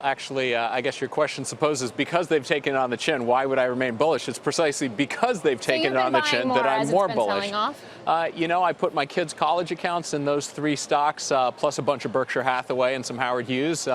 Actually, I guess your question supposes because they've taken it on the chin, why would I remain bullish? It's precisely because they've taken it on the chin that I'm more bullish. I put my kids' college accounts in those three stocks, plus a bunch of Berkshire Hathaway and some Howard Hughes.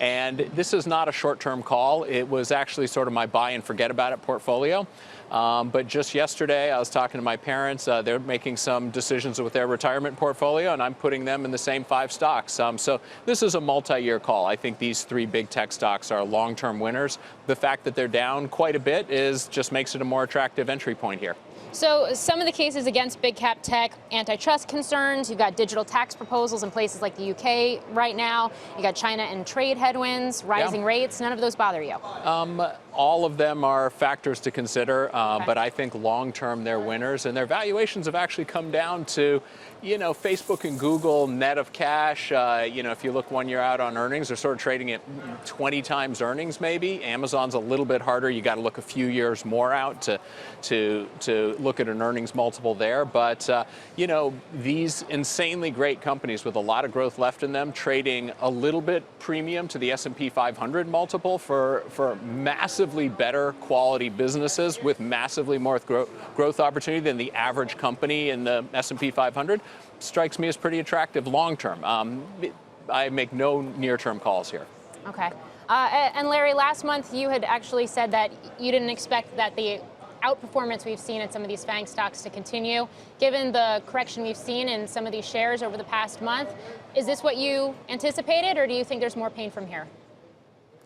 And this is not a short-term call. It was actually sort of my buy and forget about it portfolio. But just yesterday, I was talking to my parents. They're making some decisions with their retirement portfolio, and I'm putting them in the same 5 stocks. So this is a multi-year call. I think these 3 big tech stocks are long-term winners. The fact that they're down quite a bit just makes it a more attractive entry point here. So some of the cases against big cap tech, antitrust concerns, you've got digital tax proposals in places like the UK right now, you got China and trade headwinds, rising rates, none of those bother you? All of them are factors to consider, but I think long-term they're winners, and their valuations have actually come down to, Facebook and Google net of cash. If you look 1 year out on earnings, they're sort of trading at 20 times earnings maybe. Amazon's a little bit harder. You got to look a few years more out to look at an earnings multiple there. But, these insanely great companies with a lot of growth left in them trading a little bit premium to the S&P 500 multiple for massively better quality businesses with massively more growth opportunity than the average company in the S&P 500 strikes me as pretty attractive long term. I make no near-term calls here. Okay. And Larry, last month you had actually said that you didn't expect that the outperformance we've seen in some of these FANG stocks to continue. Given the correction we've seen in some of these shares over the past month, is this what you anticipated, or do you think there's more pain from here?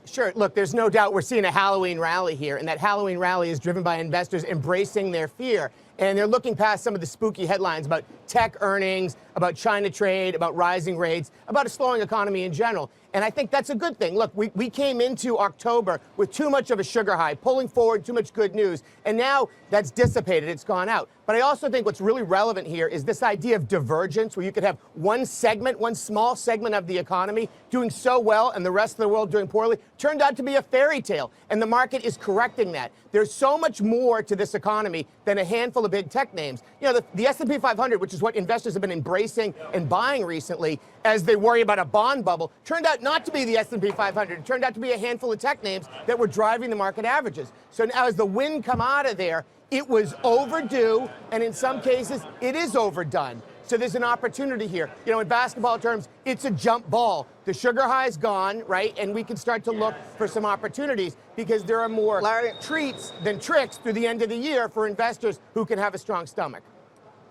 Sure. Look, there's no doubt we're seeing a Halloween rally here, and that Halloween rally is driven by investors embracing their fear. And they're looking past some of the spooky headlines about tech earnings, about China trade, about rising rates, about a slowing economy in general. And I think that's a good thing. Look, we came into October with too much of a sugar high, pulling forward too much good news. And now that's dissipated. It's gone out. But I also think what's really relevant here is this idea of divergence, where you could have one small segment of the economy doing so well and the rest of the world doing poorly, turned out to be a fairy tale. And the market is correcting that. There's so much more to this economy than a handful of big tech names. The S&P 500, which is what investors have been embracing and buying recently as they worry about a bond bubble, turned out not to be the S&P 500. It turned out to be a handful of tech names that were driving the market averages. So now as the wind come out of there, it was overdue, and in some cases, it is overdone. So there's an opportunity here. In basketball terms, it's a jump ball. The sugar high's gone, right? And we can start to look for some opportunities because there are more treats than tricks through the end of the year for investors who can have a strong stomach.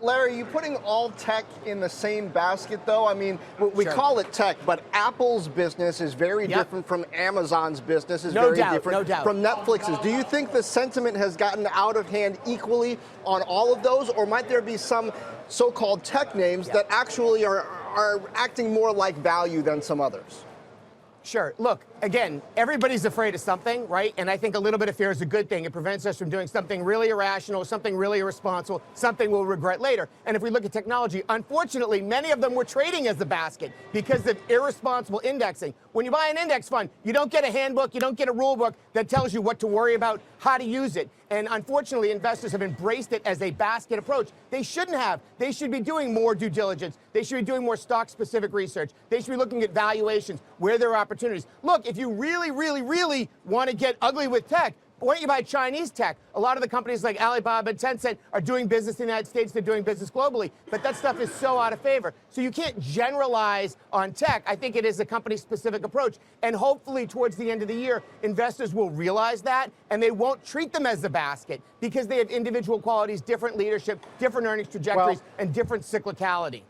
Larry, you putting all tech in the same basket, though? I mean, we call it tech, but Apple's business is very different from Amazon's business, is very different from Netflix's. Do you think the sentiment has gotten out of hand equally on all of those, or might there be some so-called tech names that actually are acting more like value than some others? Sure. Look, again, everybody's afraid of something, right? And I think a little bit of fear is a good thing. It prevents us from doing something really irrational, something really irresponsible, something we'll regret later. And if we look at technology, unfortunately, many of them were trading as a basket because of irresponsible indexing. When you buy an index fund, you don't get a handbook, you don't get a rule book that tells you what to worry about, how to use it. And unfortunately, investors have embraced it as a basket approach. They shouldn't have. They should be doing more due diligence. They should be doing more stock-specific research. They should be looking at valuations, where there are opportunities. Look, if you really, really, really want to get ugly with tech, why don't you buy Chinese tech? A lot of the companies like Alibaba and Tencent are doing business in the United States. They're doing business globally. But that stuff is so out of favor. So you can't generalize on tech. I think it is a company-specific approach. And hopefully, towards the end of the year, investors will realize that, and they won't treat them as a basket because they have individual qualities, different leadership, different earnings trajectories, and different cyclicality.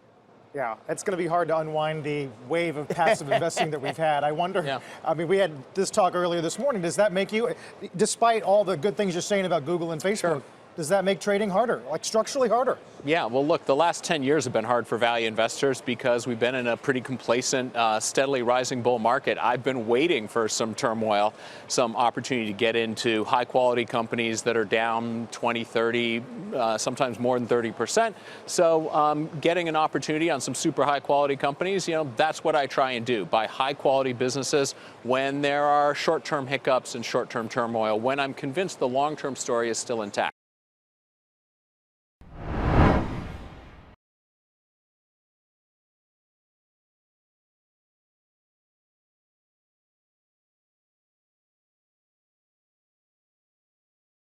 Yeah, it's going to be hard to unwind the wave of passive investing that we've had. I wonder, I mean, we had this talk earlier this morning. Does that make you, despite all the good things you're saying about Google and Facebook, does that make trading harder, like structurally harder? Yeah, well, look, the last 10 years have been hard for value investors because we've been in a pretty complacent, steadily rising bull market. I've been waiting for some turmoil, some opportunity to get into high-quality companies that are down 20, 30, sometimes more than 30%. So getting an opportunity on some super high-quality companies, that's what I try and do. Buy high-quality businesses when there are short-term hiccups and short-term turmoil, when I'm convinced the long-term story is still intact.